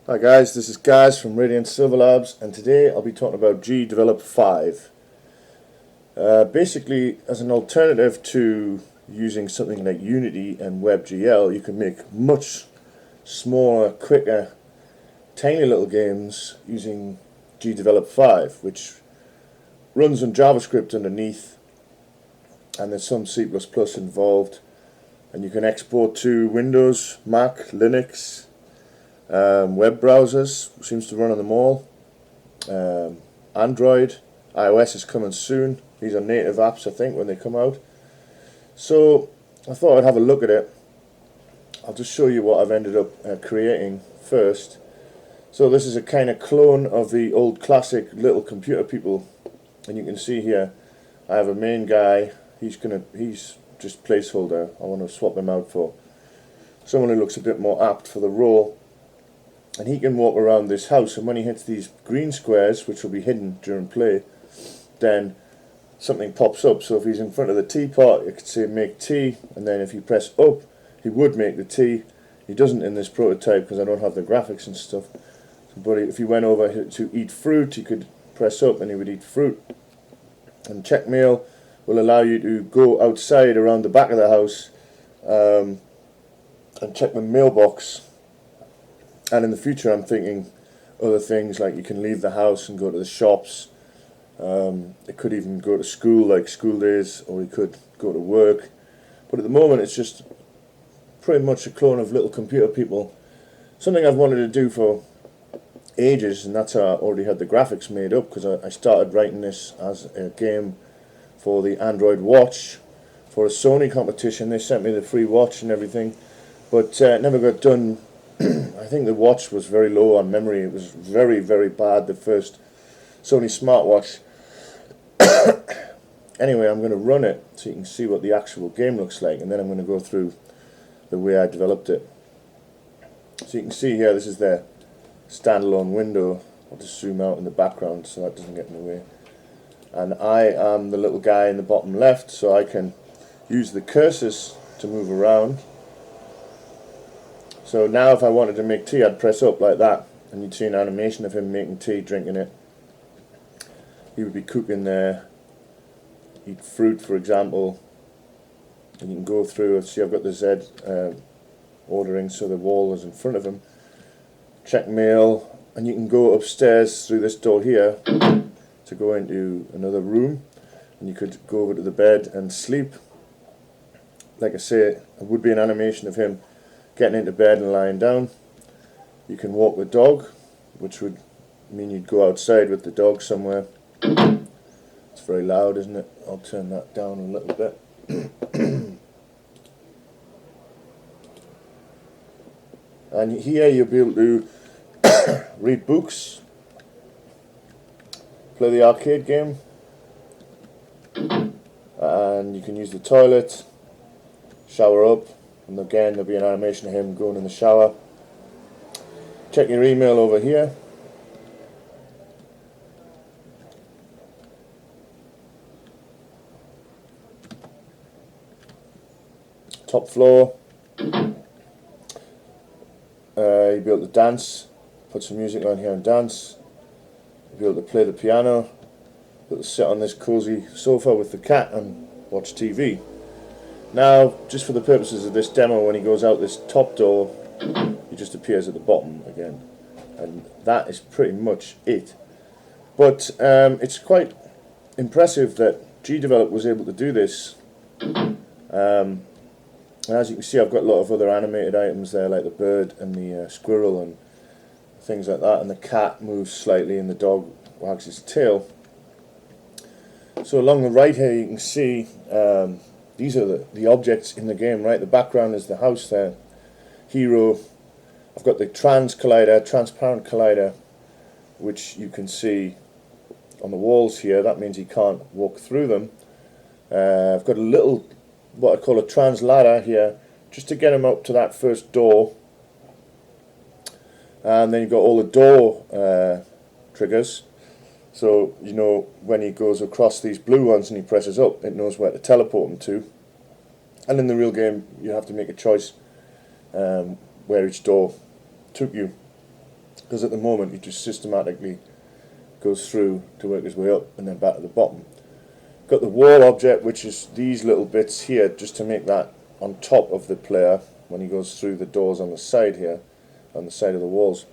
Hi guys, this is Gaz from Radiant Silver Labs, and today I'll be talking about GDevelop 5. Basically, as an alternative to using something like Unity and WebGL, you can make much smaller, quicker, tiny little games using GDevelop 5, which runs on JavaScript underneath, and there's some C++ involved, and you can export to Windows, Mac, Linux, web browsers. Seems to run on them all. Android, iOS is coming soon. These are native apps, I think, when they come out. So I thought I'd have a look at it. I'll just show you what I've ended up creating first. So this is a kind of clone of the old classic Little Computer People, and you can see here I have a main guy. He's just placeholder. I want to swap him out for someone who looks a bit more apt for the role. And he can walk around this house, and when he hits these green squares, which will be hidden during play, then something pops up. So if he's in front of the teapot, it could say make tea, and then if you press up, he would make the tea. He doesn't in this prototype because I don't have the graphics and stuff. But if he went over to eat fruit, he could press up and he would eat fruit. And check mail will allow you to go outside around the back of the house and check the mailbox. And in the future I'm thinking other things, like you can leave the house and go to the shops. It could even go to school, like school days, or you could go to work. But at the moment it's just pretty much a clone of Little Computer People. Something I've wanted to do for ages, and that's how I already had the graphics made up, because I started writing this as a game for the Android watch for a Sony competition. They sent me the free watch and everything, but it never got done. I think the watch was very low on memory. It was very, very bad, the first Sony smartwatch. Anyway, I'm going to run it so you can see what the actual game looks like, and then I'm going to go through the way I developed it. So you can see here, this is the standalone window. I'll just zoom out in the background so that doesn't get in the way. And I am the little guy in the bottom left, so I can use the cursors to move around. So now if I wanted to make tea, I'd press up like that, and you'd see an animation of him making tea, drinking it. He would be cooking there, eat fruit for example, and you can go through. See, I've got the Z ordering so the wall is in front of him. Check mail, and you can go upstairs through this door here to go into another room, and you could go over to the bed and sleep. Like I say, it would be an animation of him getting into bed and lying down. You can walk the dog, which would mean you'd go outside with the dog somewhere. It's very loud, isn't it? I'll turn that down a little bit. And here you'll be able to read books, play the arcade game, and you can use the toilet, shower up, and again there'll be an animation of him going in the shower. Check your email over here. Top floor. You'll be able to dance, put some music on here and dance. You'll be able to play the piano. Be able to sit on this cozy sofa with the cat and watch TV. Now, just for the purposes of this demo, when he goes out this top door, he just appears at the bottom again, and that is pretty much it. But it's quite impressive that GDevelop was able to do this. And as you can see, I've got a lot of other animated items there, like the bird and the squirrel and things like that, and the cat moves slightly and the dog wags his tail. So along the right here you can see these are the objects in the game, right? The background is the house there. Hero. I've got the transparent collider, which you can see on the walls here. That means he can't walk through them. I've got a little, what I call a transladder here, just to get him up to that first door. And then you've got all the door triggers. So, you know, when he goes across these blue ones and he presses up, it knows where to teleport him to. And in the real game, you have to make a choice where each door took you. because at the moment he just systematically goes through to work his way up and then back to the bottom. Got the wall object, which is these little bits here, just to make that on top of the player when he goes through the doors on the side here, on the side of the walls.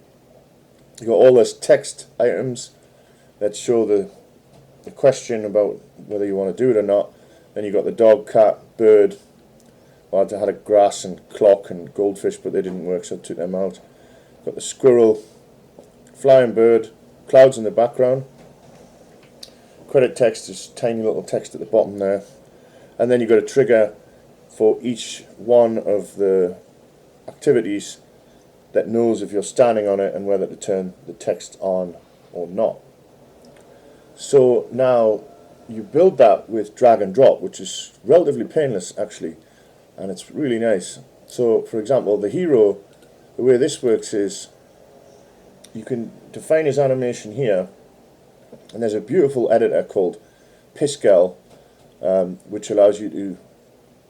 You got all this text items that show the question about whether you want to do it or not. Then you got the dog, cat, bird. Well, I had a grass and clock and goldfish, but they didn't work, so I took them out. Got the squirrel, flying bird, clouds in the background. Credit text is tiny little text at the bottom there. And then you've got a trigger for each one of the activities that knows if you're standing on it and whether to turn the text on or not. So now you build that with drag and drop, which is relatively painless actually, and it's really nice. So for example, the hero, the way this works is you can define his animation here, and there's a beautiful editor called WebGL, which allows you to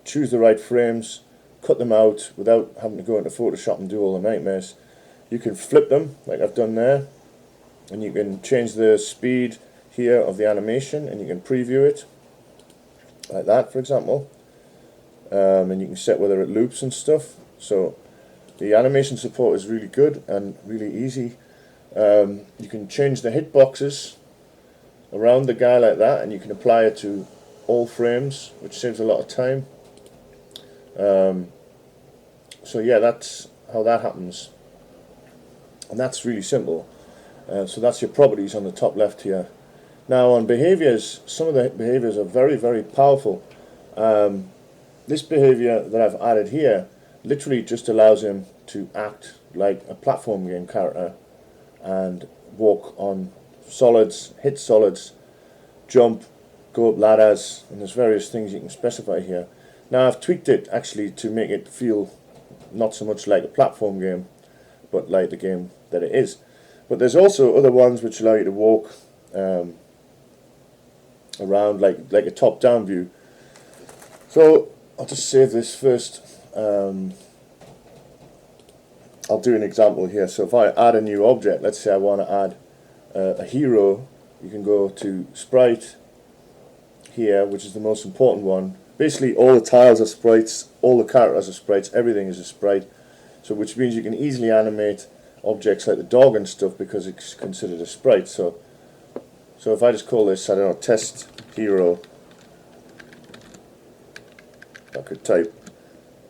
choose the right frames, cut them out without having to go into Photoshop and do all the nightmares. You can flip them like I've done there, and you can change the speed here of the animation, and you can preview it like that, for example, and you can set whether it loops and stuff. So the animation support is really good and really easy. You can change the hitboxes around the guy like that, and you can apply it to all frames, which saves a lot of time. So yeah, that's how that happens, and that's really simple. So that's your properties on the top left here. Now on behaviors, some of the behaviors are very, very powerful. This behavior that I've added here literally just allows him to act like a platform game character and walk on solids, hit solids, jump, go up ladders, and there's various things you can specify here. Now I've tweaked it actually to make it feel not so much like a platform game, but like the game that it is. But there's also other ones which allow you to walk around like a top-down view. So I'll just save this first. I'll do an example here. So if I add a new object, let's say I want to add a hero, you can go to Sprite here, which is the most important one. Basically all the tiles are sprites, all the characters are sprites, everything is a sprite. So which means you can easily animate objects like the dog and stuff because it's considered a sprite. So if I just call this, I don't know, test hero, I could type,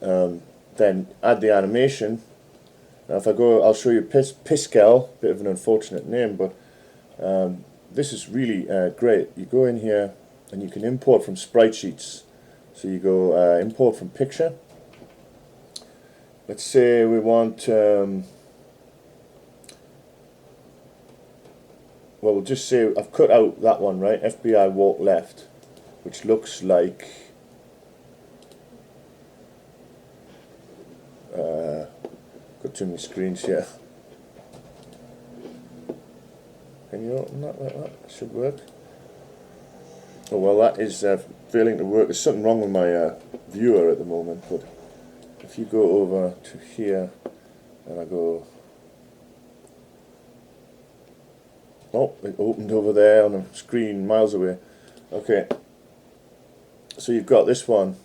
then add the animation. Now if I go, I'll show you WebGL, bit of an unfortunate name, but this is really great. You go in here and you can import from sprite sheets. So you go import from picture. Let's say we want, well, we'll just say I've cut out that one, right? FBI walk left, which looks like got too many screens here. Can you open that like that? Should work. Oh well, that is failing to work. There's something wrong with my viewer at the moment, but if you go over to here and I go, oh, it opened over there on a screen miles away. Okay, so you've got this one.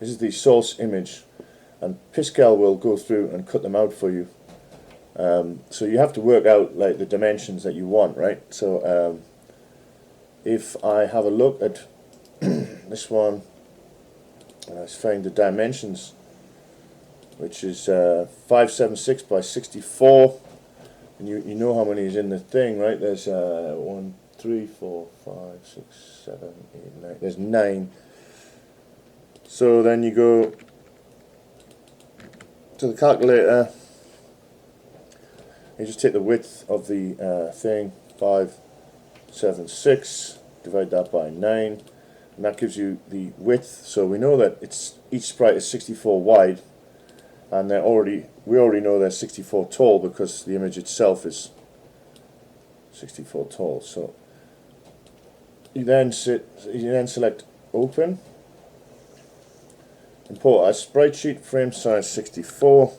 This is the source image, and WebGL will go through and cut them out for you. So you have to work out like the dimensions that you want, right? So if I have a look at this one, let's find the dimensions, which is 576 by 64, and you know how many is in the thing, right? There's 1, 3, 4, 5, 6, 7, 8, 9. There's 9. So then you go to the calculator. You just take the width of the thing, 576, divide that by 9, and that gives you the width. So we know that each sprite is 64 wide, and we already know they're 64 tall because the image itself is 64 tall. So you then select open, import as sprite sheet, frame size 64.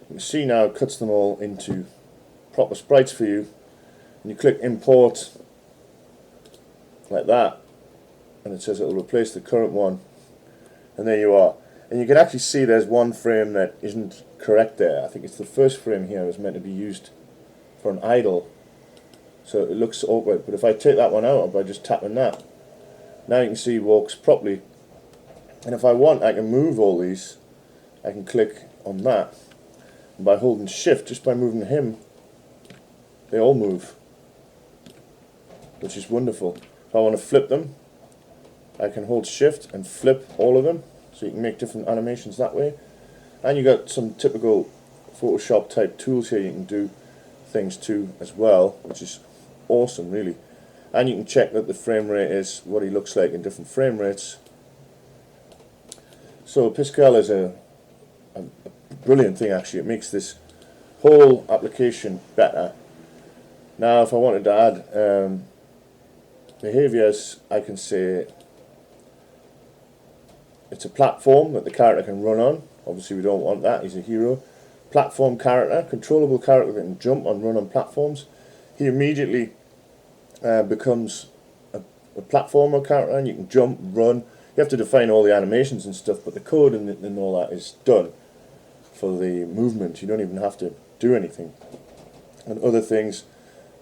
You can see now it cuts them all into proper sprites for you, and you click import like that, and it says it will replace the current one, and there you are. And you can actually see there's one frame that isn't correct there. I think it's the first frame here is meant to be used for an idle, so it looks awkward. But if I take that one out by just tapping that, now you can see it walks properly. And if I want, I can move all these. I can click on that, and by holding shift, just by moving him, they all move, which is wonderful. If I want to flip them, I can hold shift and flip all of them, so you can make different animations that way. And you got some typical Photoshop type tools here you can do things to as well, which is awesome really. And you can check that the frame rate is what he looks like in different frame rates. So Pascal is a brilliant thing actually. It makes this whole application better. Now if I wanted to add behaviors, I can say it's a platform that the character can run on. Obviously we don't want that, he's a hero. Platform character, controllable character that can jump and run on platforms. He immediately becomes a platformer character, and you can jump, run. You have to define all the animations and stuff, but the code and all that is done for the movement. You don't even have to do anything. And other things,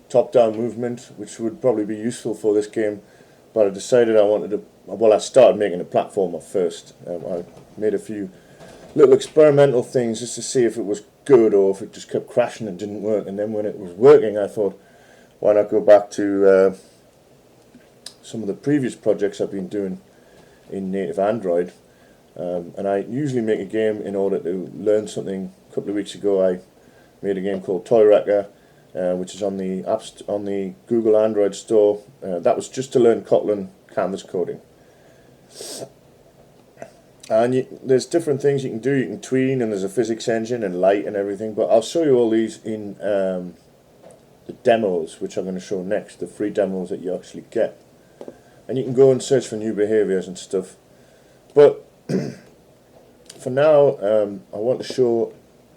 top-down movement, which would probably be useful for this game, but I decided I wanted to, well, I started making a platformer first. I made a few little experimental things just to see if it was good or if it just kept crashing and didn't work. And then when it was working, I thought, why not go back to some of the previous projects I've been doing in native Android. And I usually make a game in order to learn something. A couple of weeks ago I made a game called Toy Wrecker, which is on the Google Android store. That was just to learn Kotlin canvas coding. And there's different things you can do. You can tween, and there's a physics engine and light and everything, but I'll show you all these in the demos, which I'm going to show next, the free demos that you actually get. And you can go and search for new behaviors and stuff. But for now, I want to show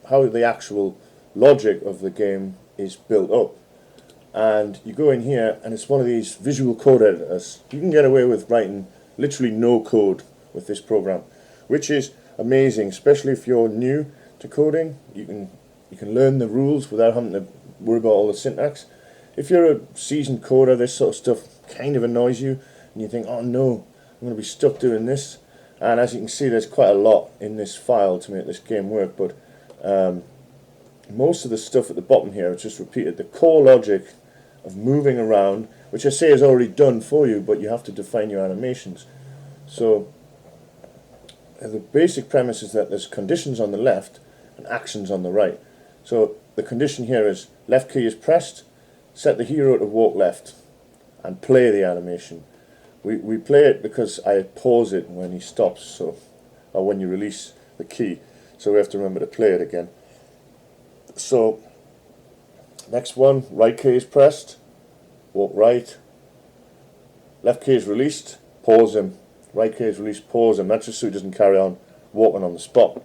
how the actual logic of the game is built up. And you go in here, and it's one of these visual code editors. You can get away with writing literally no code with this program, which is amazing, especially if you're new to coding. You can learn the rules without having to worry about all the syntax. If you're a seasoned coder, this sort of stuff kind of annoys you, and you think, oh no, I'm going to be stuck doing this. And as you can see, there's quite a lot in this file to make this game work, but most of the stuff at the bottom here is just repeated. The core logic of moving around, which I say is already done for you, but you have to define your animations. So the basic premise is that there's conditions on the left and actions on the right. So the condition here is left key is pressed, set the hero to walk left, and play the animation. We play it because I pause it when he stops, so, or when you release the key, so we have to remember to play it again. So next one, right key is pressed, walk right, left key is released, pause him, right key is released, pause him. That's just so he doesn't carry on walking on the spot.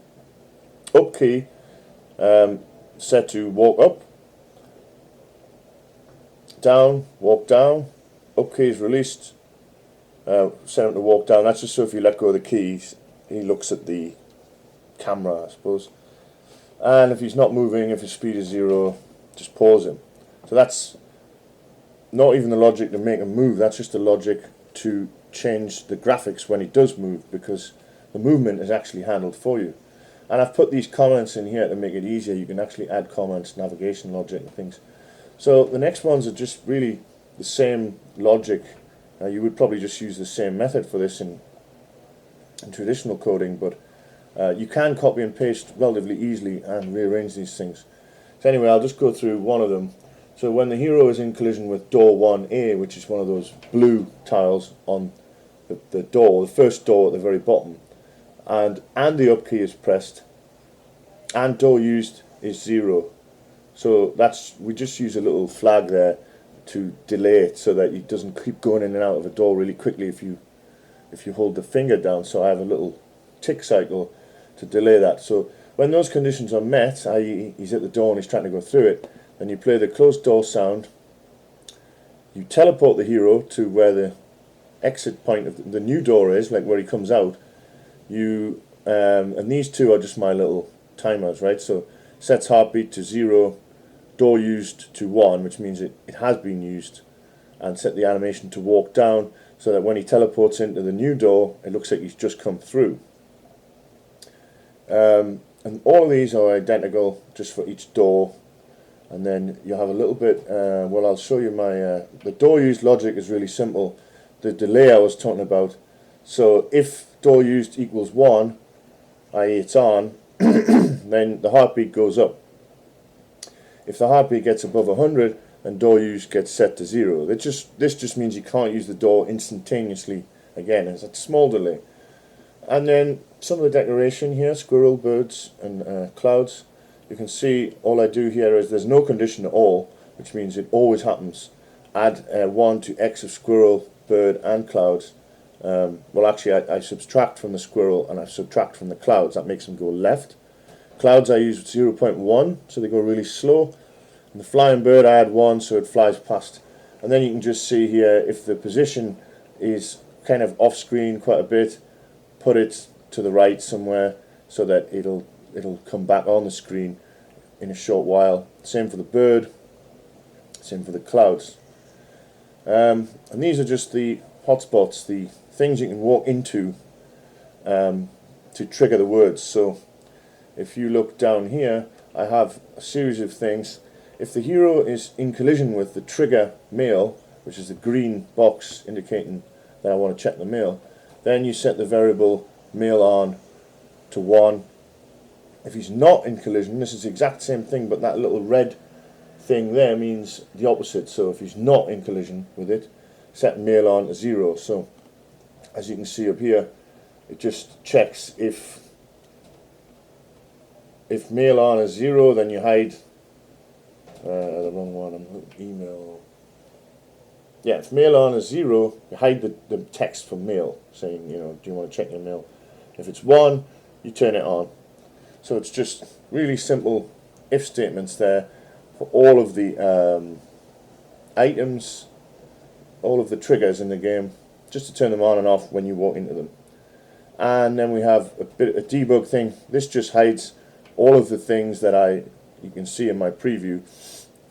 Up key set to walk up, down, walk down, up key is released, set him to walk down. That's just so if you let go of the keys, he looks at the camera, I suppose. And if he's not moving, if his speed is 0, just pause him. So that's not even the logic to make him move, that's just the logic to change the graphics when he does move, because the movement is actually handled for you. And I've put these comments in here to make it easier. You can actually add comments, navigation logic and things. So the next ones are just really the same logic. You would probably just use the same method for this in traditional coding, but you can copy and paste relatively easily and rearrange these things. So anyway, I'll just go through one of them. So when the hero is in collision with door 1A, which is one of those blue tiles on the door, the first door at the very bottom, and the up key is pressed, and door used is 0. So we just use a little flag there to delay it so that it doesn't keep going in and out of a door really quickly if you hold the finger down. So I have a little tick cycle to delay that. So when those conditions are met, i.e. he's at the door and he's trying to go through it, then you play the closed door sound, you teleport the hero to where the exit point of the new door is, like where he comes out. You and these two are just my little timers, right? So sets heartbeat to 0, door used to 1, which means it has been used, and set the animation to walk down, so that when he teleports into the new door, it looks like he's just come through. And all of these are identical just for each door. And then you have a little bit, well, I'll show you my, the door used logic is really simple. The delay I was talking about. So if door used equals 1, i.e. it's on, then the heartbeat goes up. If the heartbeat gets above 100, then door used gets set to 0. This just means you can't use the door instantaneously again. It's a small delay. And then some of the decoration here, squirrel, birds, and clouds. You can see all I do here is there's no condition at all, which means it always happens. Add 1 to x of squirrel, bird, and clouds. Well, actually, I subtract from the squirrel and I subtract from the clouds. That makes them go left. Clouds I use 0.1, so they go really slow. And the flying bird I add 1, so it flies past. And then you can just see here if the position is kind of off screen quite a bit, put it to the right somewhere so that it'll come back on the screen in a short while. Same for the bird, same for the clouds. And these are just the hotspots, the things you can walk into to trigger the words. So if you look down here, I have a series of things. If the hero is in collision with the trigger mail, which is the green box indicating that I want to check the mail, then you set the variable mail on to 1. If he's not in collision, this is the exact same thing, but that little red thing there means the opposite. So if he's not in collision with it, set mail on to 0. So as you can see up here, it just checks if mail on is 0, then you hide the wrong one. Email. Yeah, if mail on is 0, you hide the text from mail, saying, you know, do you want to check your mail? If it's 1, you turn it on. So it's just really simple if statements there for all of the items, all of the triggers in the game, just to turn them on and off when you walk into them. And then we have a debug thing. This just hides all of the things that you can see in my preview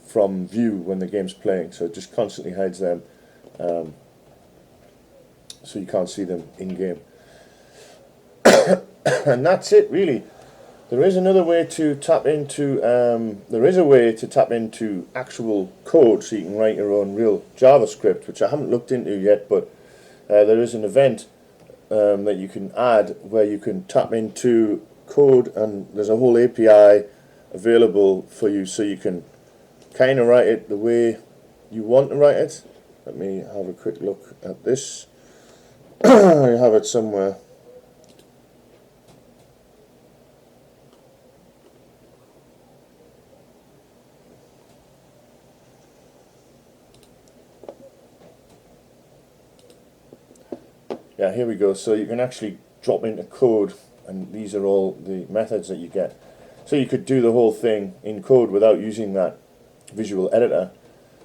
from view when the game's playing. So it just constantly hides them, so you can't see them in game. And that's it, really. There is another way to tap into. There is a way to tap into actual code, so you can write your own real JavaScript, which I haven't looked into yet. But there is an event that you can add where you can tap into code, and there's a whole API available for you, so you can kind of write it the way you want to write it. Let me have a quick look at this. I have it somewhere. Yeah, here we go. So you can actually drop into code, and these are all the methods that you get. So you could do the whole thing in code without using that visual editor.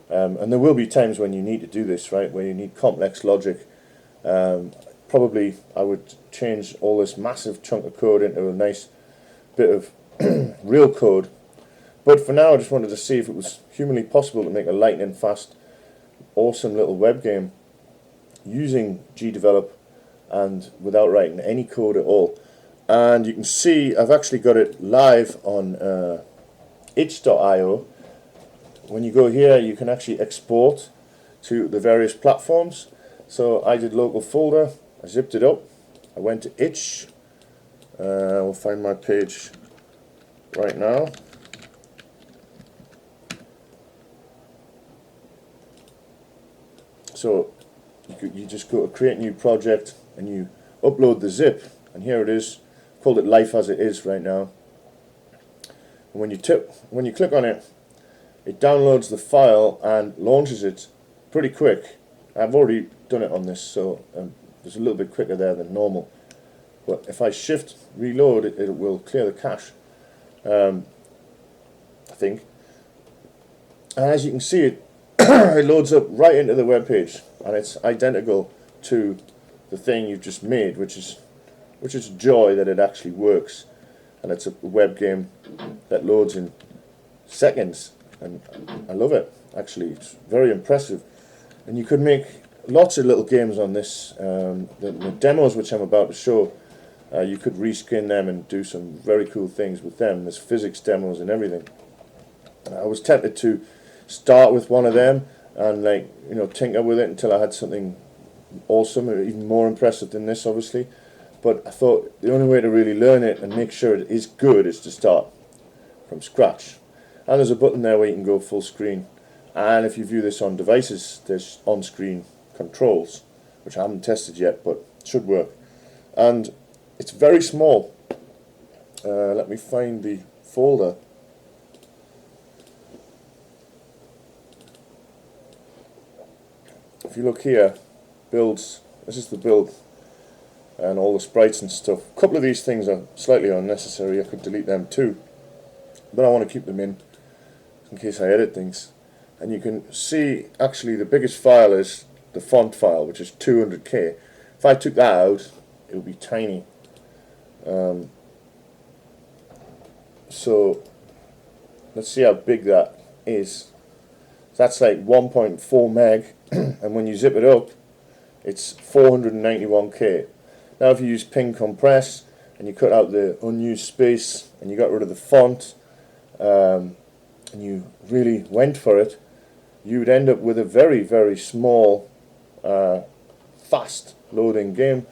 And there will be times when you need to do this, right, where you need complex logic. Probably I would change all this massive chunk of code into a nice bit of real code. But for now, I just wanted to see if it was humanly possible to make a lightning fast, awesome little web game using GDevelop and without writing any code at all. And you can see I've actually got it live on itch.io. When you go here, you can actually export to the various platforms. So I did local folder, I zipped it up, I went to itch. We'll find my page right now. So you just go to create new project and you upload the zip, and here it is. I've called it life as it is right now. And when you click on it, it downloads the file and launches it pretty quick. I've already done it on this, so it's a little bit quicker there than normal. But if I shift reload, it will clear the cache, I think. And as you can see, it loads up right into the web page, and it's identical to the thing you've just made, which is joy that it actually works, and it's a web game that loads in seconds, and I love it. Actually, it's very impressive, and you could make lots of little games on this. The demos which I'm about to show, you could reskin them and do some very cool things with them. There's physics demos and everything. I was tempted to start with one of them and, like, you know, tinker with it until I had something awesome, or even more impressive than this, obviously. But I thought the only way to really learn it and make sure it is good is to start from scratch. And there's a button there where you can go full screen. And if you view this on devices, there's on-screen controls, which I haven't tested yet, but should work. And it's very small. Let me find the folder. If you look here, builds, this is the build, and all the sprites and stuff. A couple of these things are slightly unnecessary, I could delete them too, but I want to keep them in case I edit things. And you can see, actually, the biggest file is the font file, which is 200k. If I took that out, it would be tiny. So let's see how big that is. That's like 1.4 meg, and when you zip it up, it's 491k. Now if you use ping compress and you cut out the unused space and you got rid of the font, and you really went for it, you would end up with a very, very small, fast loading game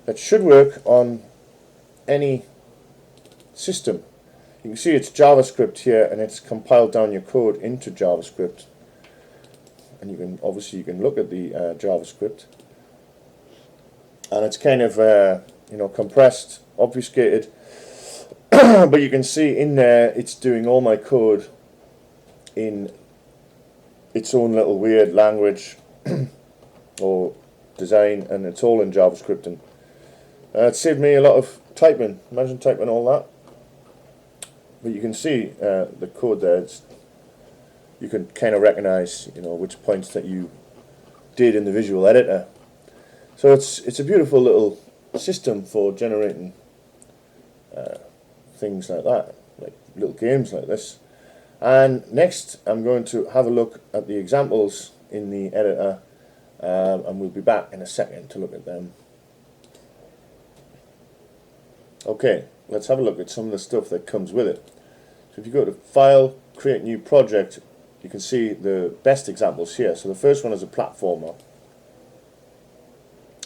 that should work on any system. You can see it's JavaScript here, and it's compiled down your code into JavaScript. And you can obviously look at the JavaScript, and it's kind of you know, compressed, obfuscated, but you can see in there it's doing all my code in its own little weird language or design, and it's all in JavaScript. And it saved me a lot of typing. Imagine typing all that. But you can see the code there. You can kind of recognize, you know, which points that you did in the visual editor. So it's a beautiful little system for generating things like that, like little games like this. And next I'm going to have a look at the examples in the editor, and we'll be back in a second to look at them. Okay, let's have a look at some of the stuff that comes with it. So if you go to File, Create New Project, you can see the best examples here. So the first one is a platformer,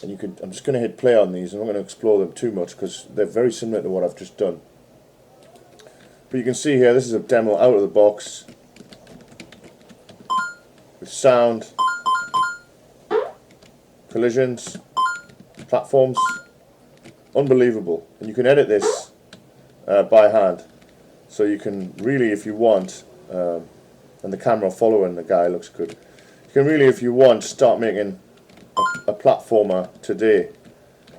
and you could, I'm just going to hit play on these. I'm not going to explore them too much because they're very similar to what I've just done. But you can see here, this is a demo out of the box with sound, collisions, platforms. Unbelievable. And you can edit this by hand. So you can really, if you want, and the camera following the guy looks good, you can really, if you want, start making a platformer today,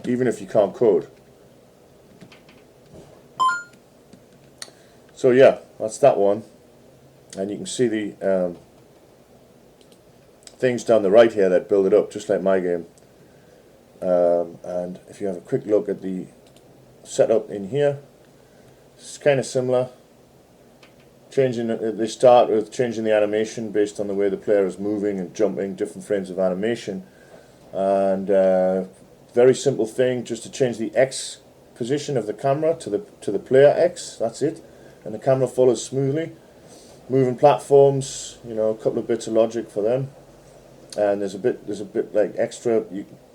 even if you can't code. So yeah, that's that one. And you can see the things down the right here that build it up, just like my game. And if you have a quick look at the setup in here, it's kind of similar. They start with changing the animation based on the way the player is moving and jumping, different frames of animation. And very simple thing, just to change the X position of the camera to the player X. That's it, and the camera follows smoothly. Moving platforms, you know, a couple of bits of logic for them. And there's a bit like extra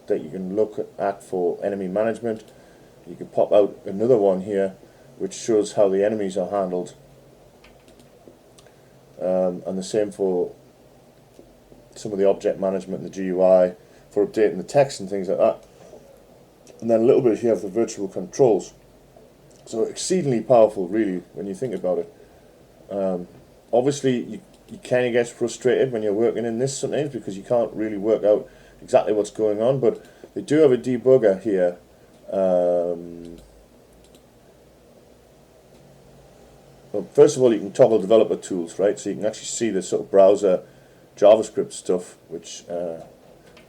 that you can look at for enemy management. You can pop out another one here which shows how the enemies are handled, and the same for some of the object management and the GUI for updating the text and things like that. And then a little bit here of the virtual controls. So exceedingly powerful, really, when you think about it. Obviously you kind of get frustrated when you're working in this sometimes because you can't really work out exactly what's going on, but they do have a debugger here. well, first of all, you can toggle developer tools, right? So you can actually see the sort of browser JavaScript stuff, which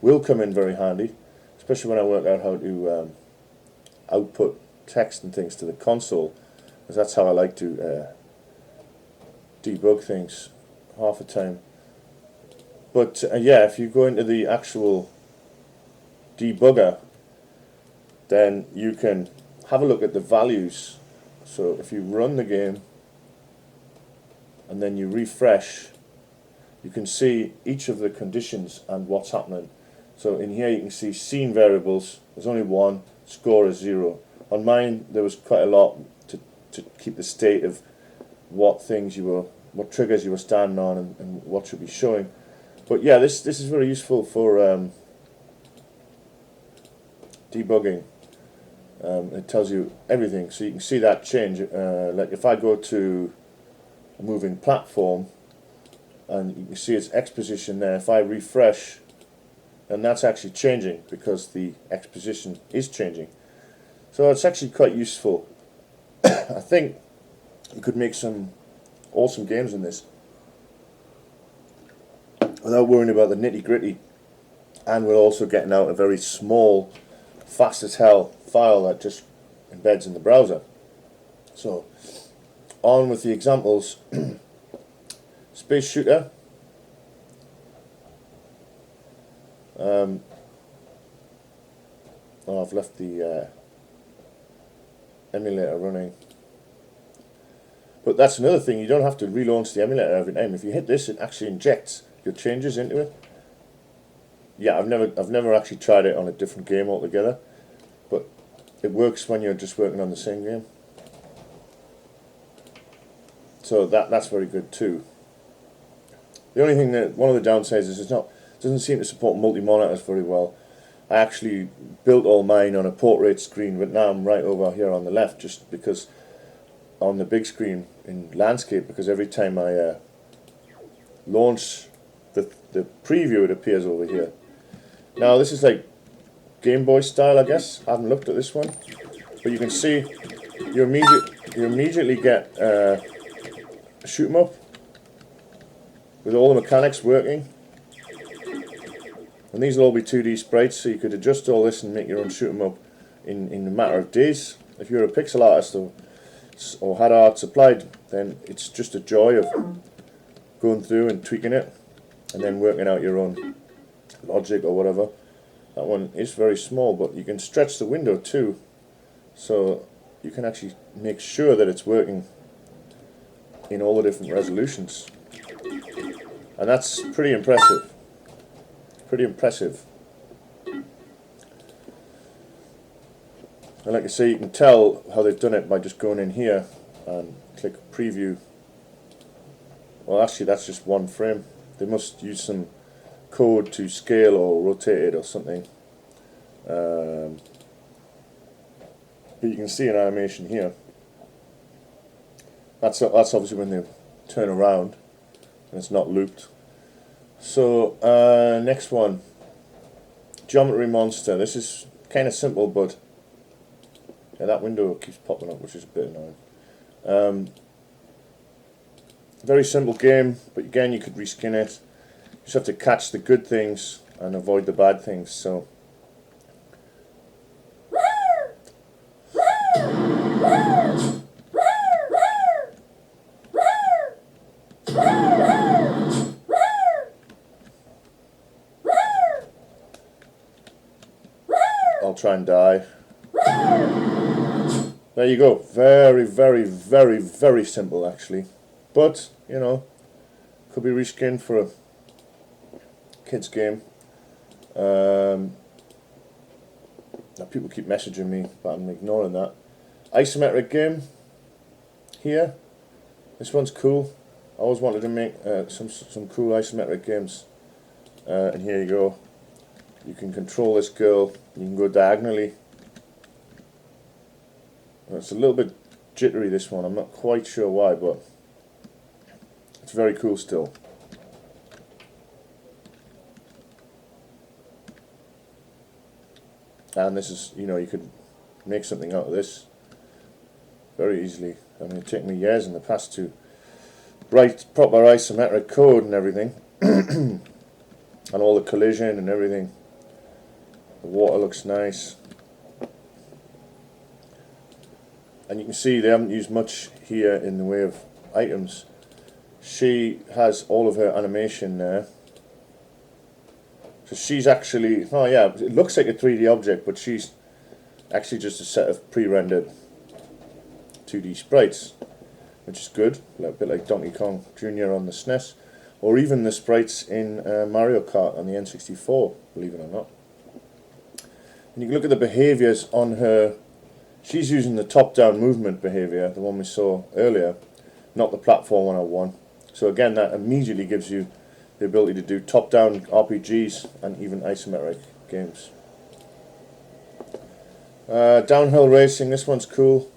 will come in very handy, especially when I work out how to output text and things to the console, because that's how I like to debug things half the time. But yeah, if you go into the actual debugger, then you can have a look at the values. So if you run the game and then you refresh, you can see each of the conditions and what's happening. So in here you can see scene variables, there's only one, score is 0. On mine there was quite a lot to keep the state of what triggers you were standing on and what should be showing. But yeah, this is very useful for debugging. It tells you everything, so you can see that change. Like if I go to a moving platform, and you can see its X position there. If I refresh, and that's actually changing because the X position is changing. So it's actually quite useful. I think you could make some awesome games in this without worrying about the nitty-gritty, and we're also getting out a very small, fast as hell file that just embeds in the browser. So on with the examples. Space shooter. Oh, I've left the emulator running. But that's another thing, you don't have to relaunch the emulator every time. If you hit this, it actually injects your changes into it. Yeah, I've never actually tried it on a different game altogether, but it works when you're just working on the same game. So that's very good too. The only thing one of the downsides is it doesn't seem to support multi-monitors very well. I actually built all mine on a portrait screen, but now I'm right over here on the left, just because on the big screen in landscape, because every time I launch the preview, it appears over here. Now this is like Game Boy style, I guess. I haven't looked at this one, but you can see you immediately get a shoot 'em up with all the mechanics working. And these will all be 2D sprites, so you could adjust all this and make your own shoot 'em up in a matter of days. If you're a pixel artist or had art supplied, then it's just a joy of going through and tweaking it and then working out your own logic or whatever. That one is very small, but you can stretch the window too, so you can actually make sure that it's working in all the different resolutions, and that's pretty impressive. Pretty impressive. And like I say, you can tell how they've done it by just going in here and click preview. Well, actually that's just one frame. They must use some code to scale or rotate it or something. But you can see an animation here. That's obviously when they turn around and it's not looped. So next one, Geometry Monster. This is kind of simple, but yeah, that window keeps popping up, which is a bit annoying. Very simple game, but again you could reskin it. You just have to catch the good things and avoid the bad things. So I'll try and die. There you go. Very, very, very, very simple actually. But, you know, could be reskinned for a kids game. Now people keep messaging me, but I'm ignoring that. Isometric game here. This one's cool. I always wanted to make some cool isometric games. And here you go. You can control this girl. You can go diagonally. It's a little bit jittery, this one. I'm not quite sure why, but it's very cool still. And this is, you know, you could make something out of this very easily. I mean, it took me years in the past to write proper isometric code and everything, and all the collision and everything. The water looks nice, and you can see they haven't used much here in the way of items. She has all of her animation there. So she's actually, oh yeah, it looks like a 3D object, but she's actually just a set of pre-rendered 2D sprites, which is good, a bit like Donkey Kong Jr. on the SNES, or even the sprites in Mario Kart on the N64, believe it or not. And you can look at the behaviours on her. She's using the top-down movement behaviour, the one we saw earlier, not the platform 101. So again, that immediately gives you the ability to do top-down RPGs and even isometric games. Downhill racing, this one's cool.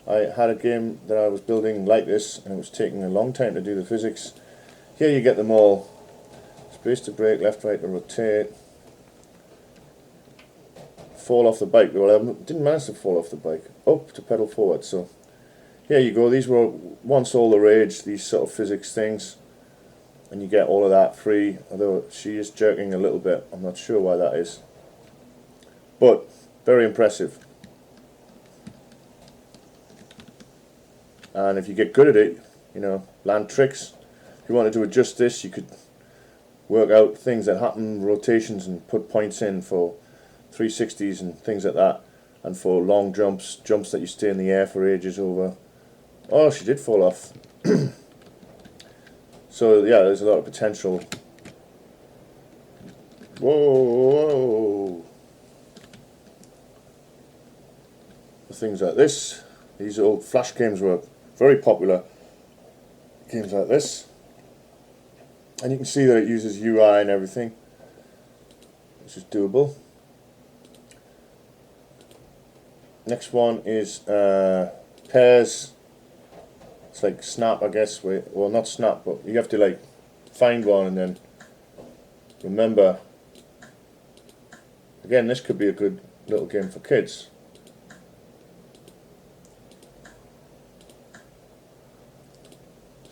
I had a game that I was building like this, and it was taking a long time to do the physics. Here you get them all. Space to brake, left, right to rotate. Fall off the bike. Well, I didn't manage to fall off the bike. Up to pedal forward. So here you go. These were once all the rage, these sort of physics things. And you get all of that free, although she is jerking a little bit. I'm not sure why that is. But very impressive. And if you get good at it, you know, land tricks. If you wanted to adjust this, you could work out things that happen, rotations, and put points in for 360s and things like that. And for long jumps, jumps that you stay in the air for ages over. Oh, she did fall off. So yeah, there's a lot of potential. Whoa! Things like this. These old Flash games were very popular. Games like this. And you can see that it uses UI and everything, which is doable. Next one is pairs. It's like snap, I guess. Well, not snap, but you have to like find one and then remember. Again, this could be a good little game for kids.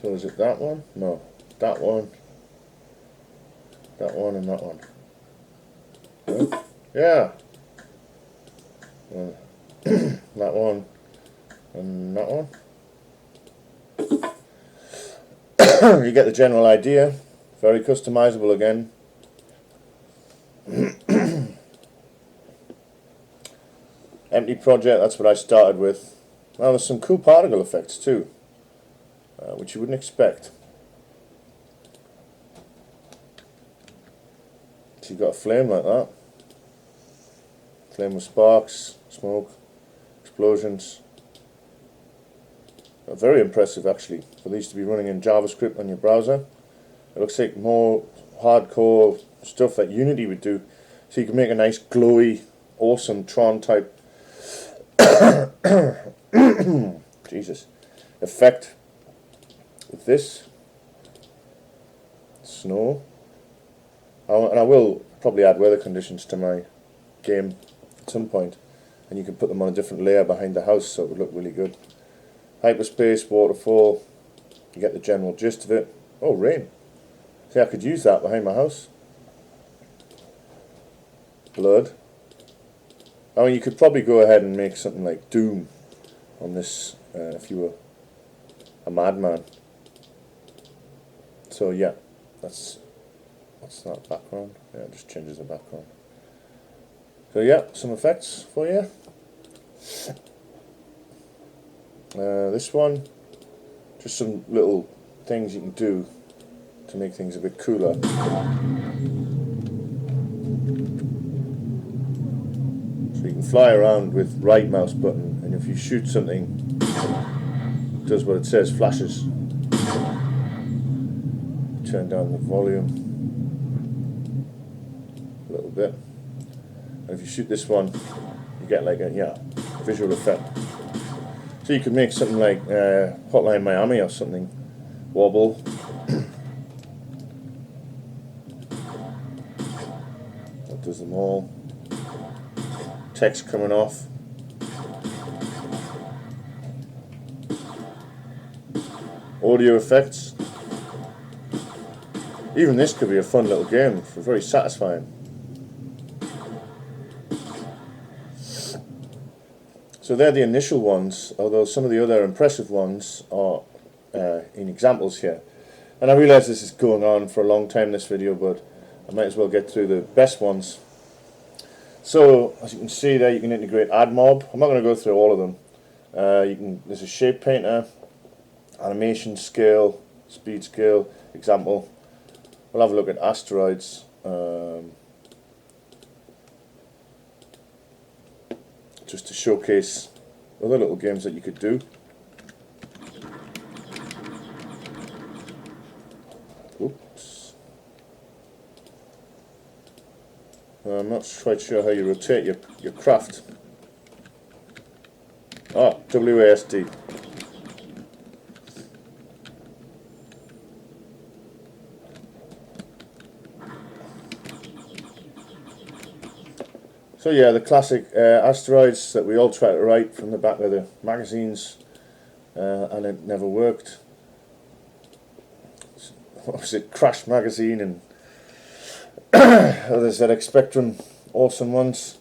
So is it that one? No, that one. That one and that one. Yeah. That one and that one. You get the general idea. Very customizable again. Empty project, that's what I started with. Well, there's some cool particle effects too, which you wouldn't expect. So you've got a flame like that. Flame with sparks, smoke, explosions. Very impressive actually, for these to be running in JavaScript on your browser. It looks like more hardcore stuff that Unity would do. So you can make a nice glowy, awesome Tron type Jesus effect with this. Snow. And I will probably add weather conditions to my game at some point, and you can put them on a different layer behind the house so it would look really good. Hyperspace, waterfall, you get the general gist of it. Oh, rain. See, I could use that behind my house. Blood. I mean, you could probably go ahead and make something like Doom on this if you were a madman. So yeah, what's that background? Yeah, it just changes the background. So yeah, some effects for you. This one, just some little things you can do to make things a bit cooler. So you can fly around with right mouse button, and if you shoot something, it does what it says, flashes. Turn down the volume a little bit, and if you shoot this one, you get like a visual effect. So you could make something like Hotline Miami or something wobble. That does them all. Text coming off. audio effects. Even this could be a fun little game, very satisfying. So they're the initial ones, although some of the other impressive ones are in examples here. And I realise this is going on for a long time, this video, but I might as well get through the best ones. So, as you can see there, you can integrate add mob. I'm not going to go through all of them. There's a shape painter, animation scale, speed scale, example. We'll have a look at asteroids. Just to showcase other little games that you could do. Oops. I'm not quite sure how you rotate your craft. Ah, WASD. So yeah, the classic asteroids that we all try to write from the back of the magazines, and it never worked. What was it? Crash Magazine and others ZX Spectrum, awesome ones.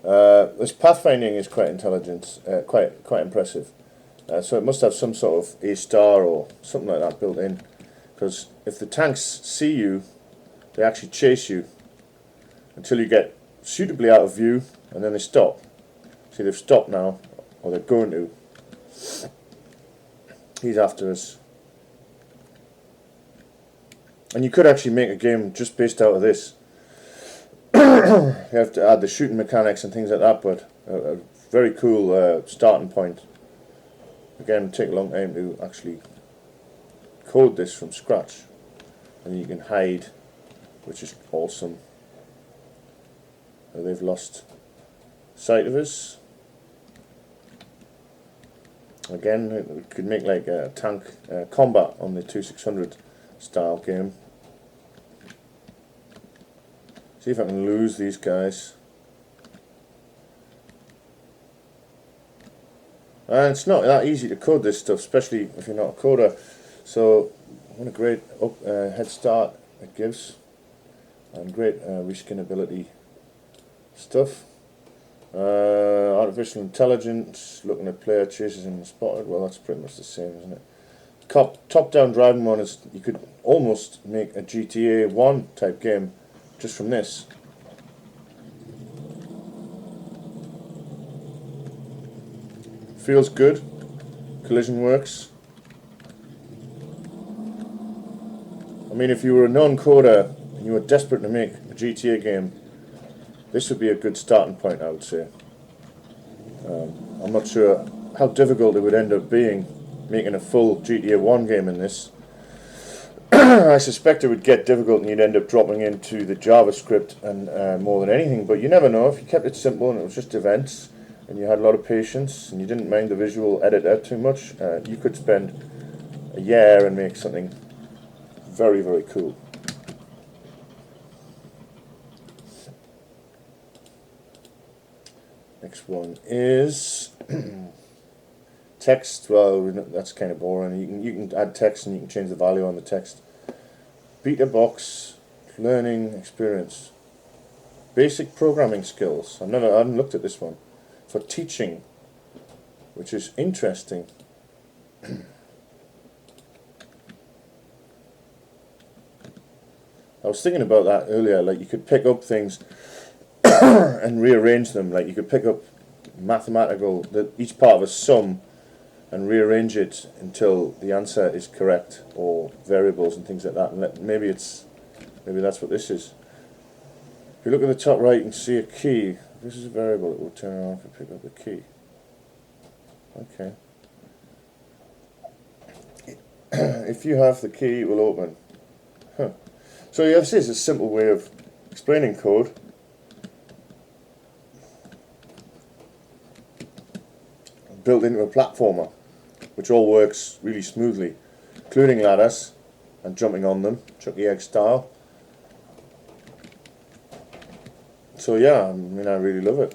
This pathfinding is quite intelligent, quite impressive. So it must have some sort of A star or something like that built in, because if the tanks see you, they actually chase you until you get suitably out of view, and then they stop. See, they've stopped now, or they're going to. He's after us. And you could actually make a game just based out of this. You have to add the shooting mechanics and things like that, but a very cool starting point. Again, it'll take a long time to actually code this from scratch. And you can hide, which is awesome. They've lost sight of us. Again, we could make like a tank combat on the 2600 style game. See if I can lose these guys. And it's not that easy to code this stuff, especially if you're not a coder. So, what a great head start it gives, and great reskinability stuff. Artificial intelligence, looking at player chases and spotted. Well, that's pretty much the same, isn't it? Top-down driving one is, you could almost make a GTA 1 type game just from this. Feels good. Collision works. I mean, if you were a non-coder and you were desperate to make a GTA game, this would be a good starting point, I would say. I'm not sure how difficult it would end up being making a full GTA 1 game in this. I suspect it would get difficult and you'd end up dropping into the JavaScript and more than anything, but you never know. If you kept it simple and it was just events and you had a lot of patience and you didn't mind the visual editor too much, you could spend a year and make something very, very cool. Next one is text. Well, that's kind of boring. You can add text and you can change the value on the text. Beta box, learning experience, basic programming skills. I haven't looked at this one. For teaching, which is interesting. I was thinking about that earlier. Like, you could pick up things and rearrange them. Like, you could pick up mathematical, each part of a sum, and rearrange it until the answer is correct, or variables and things like that. And maybe that's what this is. If you look at the top right, you can see a key. If this is a variable, it will turn on if you pick up the key. Okay. If you have the key, it will open. Huh. So yeah, this is a simple way of explaining code. Built into a platformer, which all works really smoothly, including ladders and jumping on them, Chucky Egg style. So yeah, I mean, I really love it.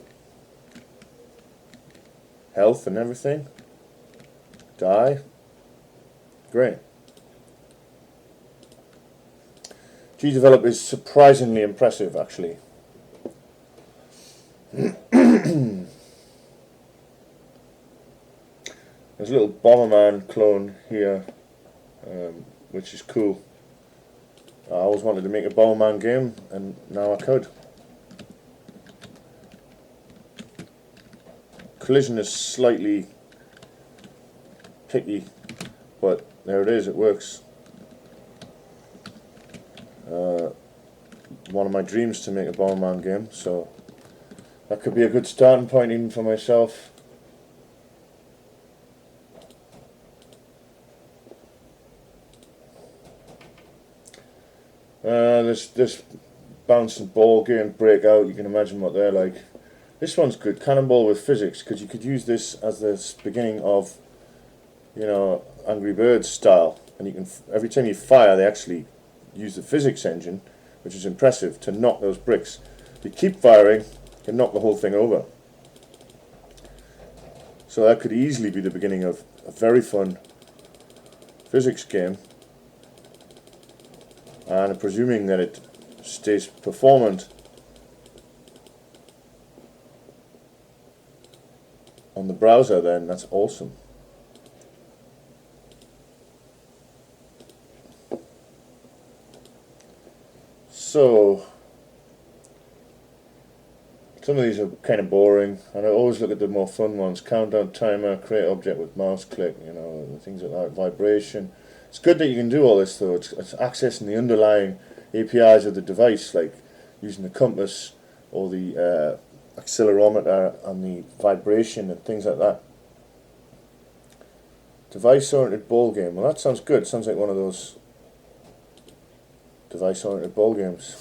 Health and everything. Die. Great. GDevelop is surprisingly impressive, actually. There's a little Bomberman clone here, which is cool. I always wanted to make a Bomberman game, and now I could. Collision is slightly picky, but there it is, it works. One of my dreams to make a Bomberman game, so that could be a good starting point even for myself. This bouncing ball game Breakout, you can imagine what they're like. This one's good, Cannonball with physics, because you could use this as the beginning of, you know, Angry Birds style, and you can every time you fire, they actually use the physics engine, which is impressive, to knock those bricks. If you keep firing, you can knock the whole thing over. So that could easily be the beginning of a very fun physics game. And presuming that it stays performant on the browser, then that's awesome. So some of these are kind of boring, and I always look at the more fun ones. Countdown timer, create object with mouse click, you know, things like that, vibration. It's good that you can do all this though. It's accessing the underlying APIs of the device, like using the compass or the accelerometer and the vibration and things like that. Device-oriented ball game. Well, that sounds good. Sounds like one of those device-oriented ball games.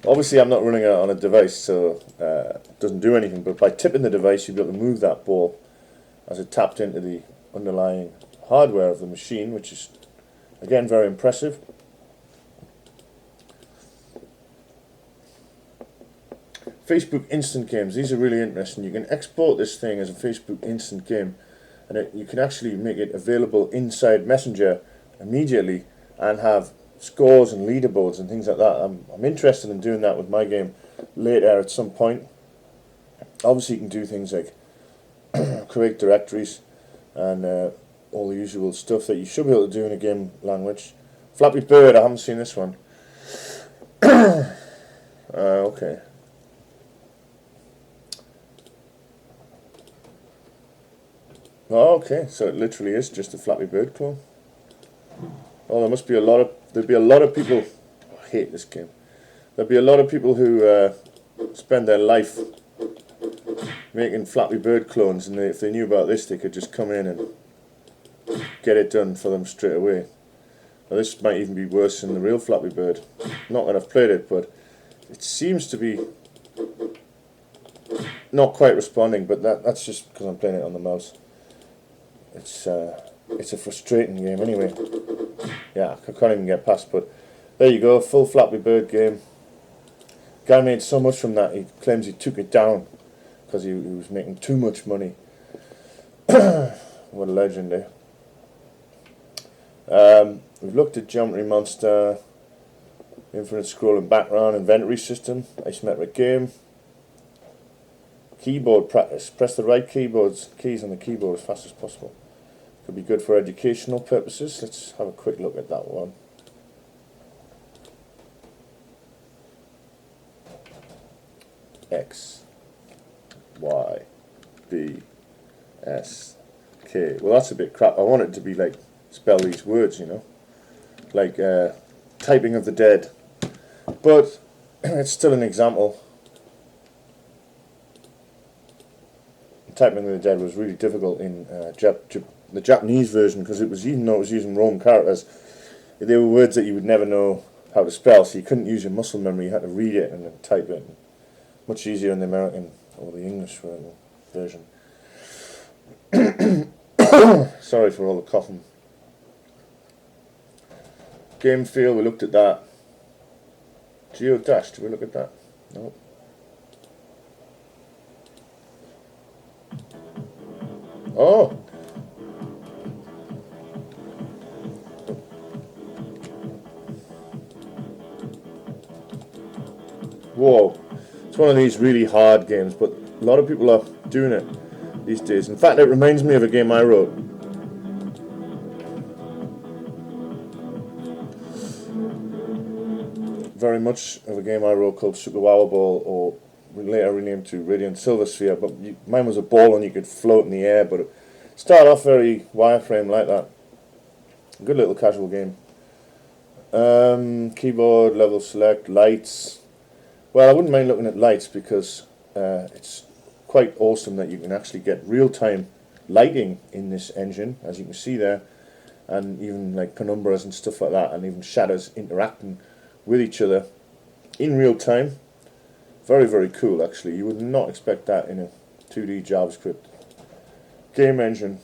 Obviously, I'm not running it on a device, so it doesn't do anything. But by tipping the device, you'll be able to move that ball as it tapped into the underlying hardware of the machine, which is, again, very impressive. Facebook instant games. These are really interesting. You can export this thing as a Facebook instant game, and you can actually make it available inside Messenger immediately and have scores and leaderboards and things like that. I'm interested in doing that with my game later at some point. Obviously, you can do things like create directories and all the usual stuff that you should be able to do in a game language. Flappy Bird, I haven't seen this one. Okay. Oh, okay, so it literally is just a Flappy Bird clone. Oh, there'd be a lot of people, I hate this game. There'd be a lot of people who spend their life making Flappy Bird clones, and if they knew about this, they could just come in and get it done for them straight away. Now, this might even be worse than the real Flappy Bird. Not that I've played it, but it seems to be not quite responding, but that's just because I'm playing it on the mouse. It's a frustrating game anyway. Yeah, I can't even get past, but there you go, full Flappy Bird game. Guy made so much from that, he claims he took it down because he was making too much money. What a legend, eh? We've looked at Geometry Monster, infinite scrolling background, inventory system, isometric game. Keyboard practice. Press the right keys on the keyboard as fast as possible. Could be good for educational purposes. Let's have a quick look at that one. X, Y, B, S, K. Well, that's a bit crap. I want it to be like, spell these words, you know. Like typing of the dead. But it's still an example. Typing of the dead was really difficult in the Japanese version, because it was, even though it was using Roman characters, they were words that you would never know how to spell, so you couldn't use your muscle memory, you had to read it and then type it. Much easier in the American or the English version. Sorry for all the coughing. Game feel, we looked at that. GeoDash, did we look at that? No. Oh! Whoa, it's one of these really hard games, but a lot of people are doing it these days. In fact, it reminds me of a game I wrote. Very much of a game I wrote called Super Wow Ball, or later renamed to Radiant Silver Sphere, but mine was a ball and you could float in the air, but it started off very wireframe like that. Good little casual game. Keyboard, level select, lights. Well, I wouldn't mind looking at lights because it's quite awesome that you can actually get real-time lighting in this engine, as you can see there, and even like penumbras and stuff like that, and even shadows interacting with each other in real time. Very, very cool actually. You would not expect that in a 2D JavaScript game engine.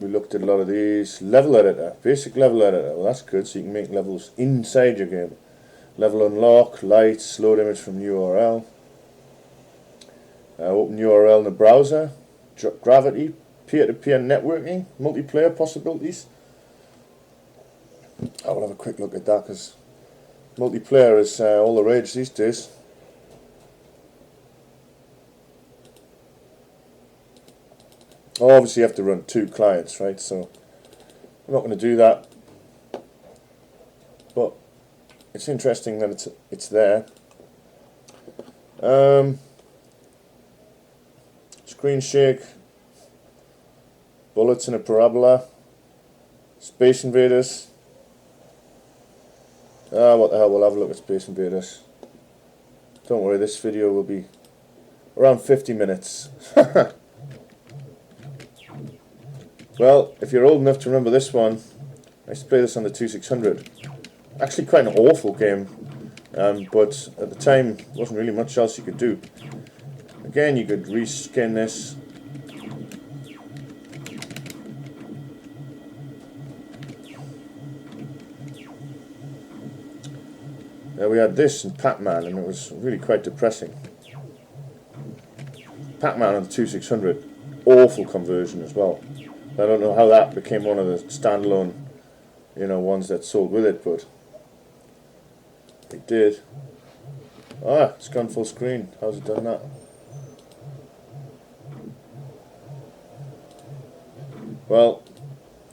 We looked at a lot of these. Level editor, basic level editor. Well, that's good, so you can make levels inside your game. Level unlock, lights, load image from URL. Open URL in the browser. Gravity, peer-to-peer networking, multiplayer possibilities. I will have a quick look at that because multiplayer is all the rage these days. Oh, obviously you have to run 2 clients, right? So I'm not going to do that, but it's interesting that it's there. Screen shake, bullets in a parabola, Space Invaders. What the hell, we'll have a look at Space Invaders. Don't worry, this video will be around 50 minutes. Well, if you're old enough to remember this one, I used to play this on the 2600. Actually quite an awful game, but at the time there wasn't really much else you could do. Again, you could reskin this. We had this in Pac-Man, and it was really quite depressing. Pac-Man on the 2600, awful conversion as well. I don't know how that became one of the standalone, ones that sold with it, but it did. It's gone full screen. How's it done that? Well,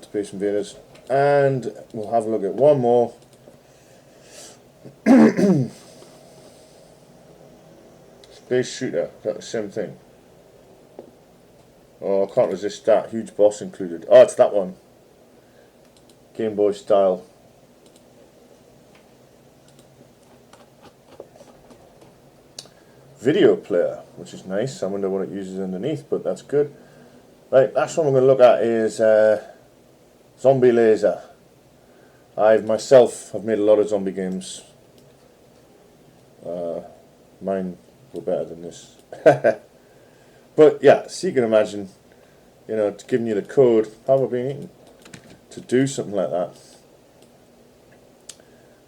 Space Invaders, and we'll have a look at one more. Space Shooter, is that the same thing? Oh, I can't resist that. Huge boss included. Oh, it's that one. Game Boy style. Video player, which is nice. I wonder what it uses underneath, but that's good. Right, last one we're going to look at is Zombie Laser. I myself have made a lot of zombie games. Mine were better than this. But yeah, so you can imagine, it's giving you the code, how we're being eaten, to do something like that.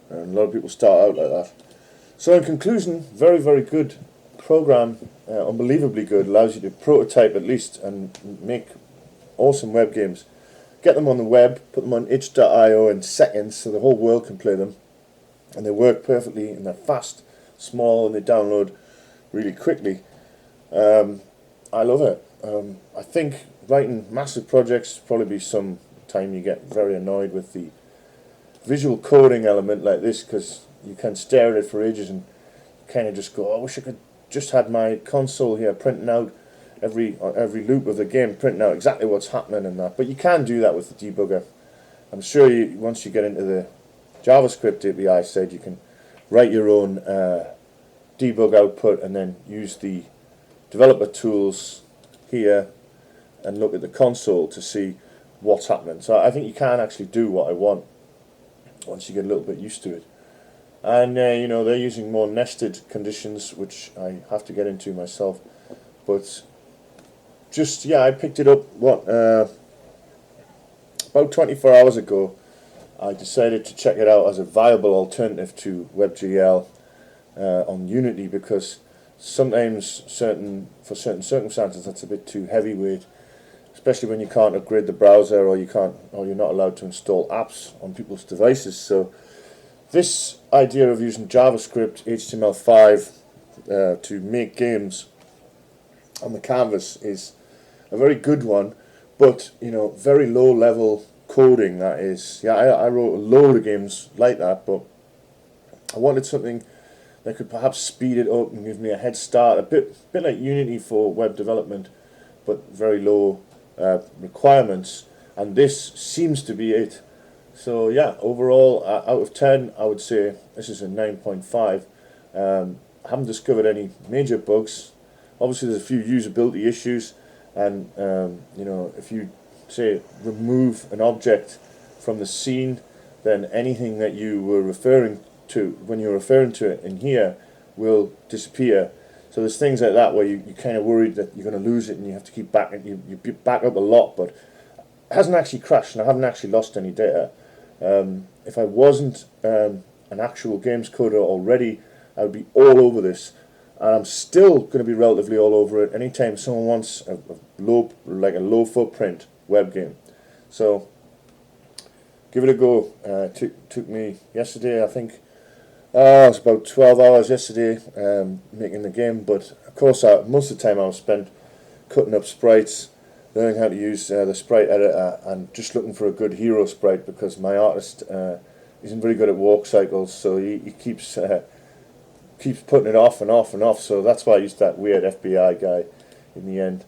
And a lot of people start out like that. So in conclusion, very, very good program, unbelievably good, allows you to prototype at least and make awesome web games. Get them on the web, put them on itch.io in seconds so the whole world can play them. And they work perfectly, and they're fast, small, and they download really quickly. I love it. I think writing massive projects probably be some time you get very annoyed with the visual coding element like this, because you can stare at it for ages and kind of just go, I wish I could just had my console here printing out every loop of the game, printing out exactly what's happening and that. But you can do that with the debugger. I'm sure once you get into the JavaScript API side, you can write your own debug output and then use the developer tools here and look at the console to see what's happening. So I think you can actually do what I want once you get a little bit used to it. And they're using more nested conditions, which I have to get into myself. But just I picked it up about 24 hours ago. I decided to check it out as a viable alternative to WebGL on Unity, because sometimes for certain circumstances that's a bit too heavyweight, especially when you can't upgrade the browser, or you're not allowed to install apps on people's devices. So this idea of using JavaScript, HTML5 to make games on the canvas is a very good one, but very low level coding, that is. Yeah, I wrote a load of games like that, but I wanted something that could perhaps speed it up and give me a head start, a bit like Unity for web development, but very low requirements, and this seems to be it. So yeah, overall, out of 10, I would say this is a 9.5. I haven't discovered any major bugs. Obviously, there's a few usability issues, and if you say remove an object from the scene, then anything that you were referring to when you're referring to it in here will disappear. So there's things like that where you're kind of worried that you're going to lose it, and you have to keep back, and you back up a lot, but it hasn't actually crashed, and I haven't actually lost any data. If I wasn't an actual games coder already, I would be all over this, and I'm still going to be relatively all over it anytime someone wants a low footprint web game. So give it a go. Took me yesterday, I think. It was about 12 hours yesterday making the game, but of course most of the time I was spent cutting up sprites, learning how to use the sprite editor, and just looking for a good hero sprite, because my artist isn't very good at walk cycles, so he keeps putting it off and off and off, so that's why I used that weird FBI guy in the end.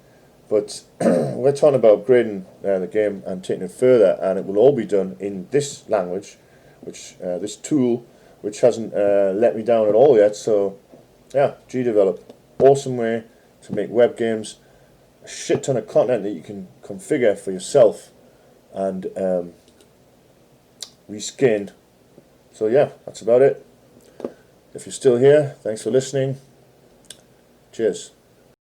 But we're talking about upgrading the game and taking it further, and it will all be done in this language, which this tool, which hasn't let me down at all yet. So yeah, GDevelop, awesome way to make web games, a shit ton of content that you can configure for yourself and reskin. So yeah, that's about it. If you're still here, thanks for listening. Cheers.